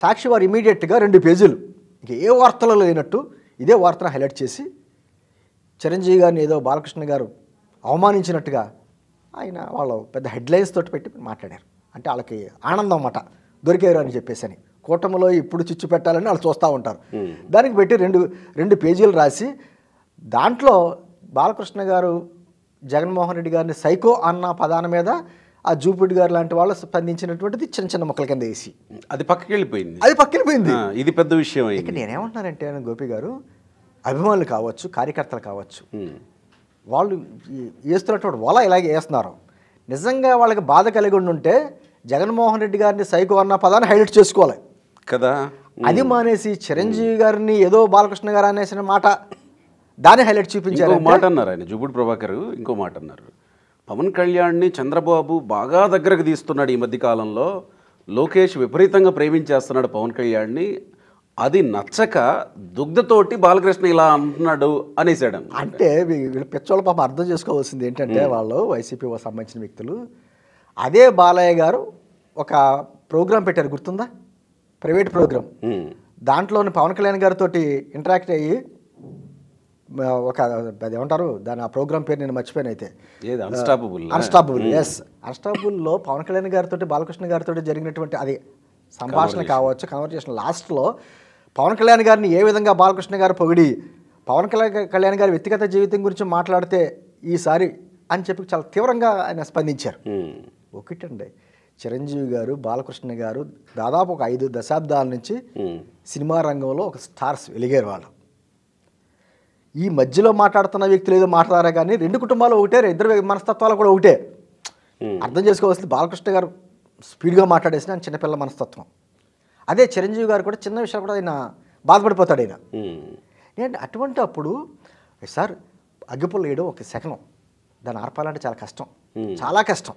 సాక్షి వారు ఇమీడియట్గా 2 పేజీలు ఇంక ఏ వార్తలలో లేనట్టు ఇదే వార్తను హైలైట్ చేసి చిరంజీవి గారిని ఏదో బాలకృష్ణ గారు అవమానించినట్టుగా ఆయన వాళ్ళు పెద్ద హెడ్లైన్స్ తోటి పెట్టి మాట్లాడారు. అంటే వాళ్ళకి ఆనందం అన్నమాట, దొరికారు అని చెప్పేసి అని. కూటమిలో ఇప్పుడు చిచ్చు పెట్టాలని వాళ్ళు చూస్తూ ఉంటారు. దానికి పెట్టి 2 పేజీలు రాసి దాంట్లో బాలకృష్ణ గారు జగన్మోహన్ రెడ్డి గారిని సైకో అన్న పదాన మీద ఆ జూపిడి గారు లాంటి వాళ్ళు స్పందించినటువంటిది చిన్న చిన్న ముక్కల కింద వేసి అది పక్కకి వెళ్ళిపోయింది. ఇది పెద్ద విషయం. ఇక నేనేమంటున్నానంటే గోపి గారు, అభిమానులు కావచ్చు, కార్యకర్తలు కావచ్చు, వాళ్ళు వేస్తున్నటువంటి వల ఇలాగే వేస్తున్నారు. నిజంగా వాళ్ళకి బాధ కలిగి ఉంటే జగన్మోహన్ రెడ్డి గారిని సైకో అన్న పదాన్ని హైలైట్ చేసుకోవాలి కదా. అది మానేసి చిరంజీవి గారిని ఏదో బాలకృష్ణ గారు అనేసిన మాట దాన్ని హైలైట్ చూపించారు. మాట అన్నారు ఆయన, జుబుడు ప్రభాకర్ ఇంకో మాట అన్నారు, పవన్ కళ్యాణ్ని చంద్రబాబు బాగా దగ్గరకు తీస్తున్నాడు ఈ మధ్యకాలంలో, లోకేష్ విపరీతంగా ప్రేమించేస్తున్నాడు పవన్ కళ్యాణ్ని, అది నచ్చక దుగ్ధతోటి బాలకృష్ణ ఇలా అంటున్నాడు అనేసాడు. అంటే వీళ్ళు పిచ్చోళ్ళ పాపం అర్థం చేసుకోవాల్సింది ఏంటంటే, వాళ్ళు వైసీపీ సంబంధించిన వ్యక్తులు అదే బాలయ్య గారు ఒక ప్రోగ్రాం పెట్టారు, గుర్తుందా? Private programme. దాంట్లోని పవన్ కళ్యాణ్ గారితో ఇంటరాక్ట్ అయ్యి ఒక ఏమంటారు దాని ఆ ప్రోగ్రాం పేరు నేను మర్చిపోయాను. అయితే అన్స్టాపబుల్లో పవన్ కళ్యాణ్ గారితో బాలకృష్ణ గారితో జరిగినటువంటి అది సంభాషణ కావచ్చు, కన్వర్జేషన్ లాస్ట్లో పవన్ కళ్యాణ్ గారిని ఏ విధంగా బాలకృష్ణ గారు పొగిడి పవన్ కళ్యాణ్ గారి వ్యక్తిగత జీవితం గురించి మాట్లాడితే ఈసారి అని చెప్పి చాలా తీవ్రంగా ఆయన స్పందించారు. ఒకటండి, చిరంజీవి గారు బాలకృష్ణ గారు దాదాపు ఒక 5 దశాబ్దాల నుంచి సినిమా రంగంలో ఒక స్టార్స్ వెలిగారు. వాళ్ళు ఈ మధ్యలో మాట్లాడుతున్న వ్యక్తులు ఏదో మాట్లాడారా కానీ 2 కుటుంబాలు ఒకటే, 2 మనస్తత్వాలు కూడా ఒకటే. అర్థం చేసుకోవాల్సింది బాలకృష్ణ గారు స్పీడ్గా మాట్లాడేసిన ఆయన చిన్నపిల్ల మనస్తత్వం. అదే చిరంజీవి గారు కూడా చిన్న విషయాలు కూడా ఆయన బాధపడిపోతాడు. ఆయన ఏంటంటే అటువంటి అప్పుడు సార్ అగ్గిపుల్ల వేయడం ఒక సెకనం, దాన్ని ఆర్పాలంటే చాలా కష్టం, చాలా కష్టం.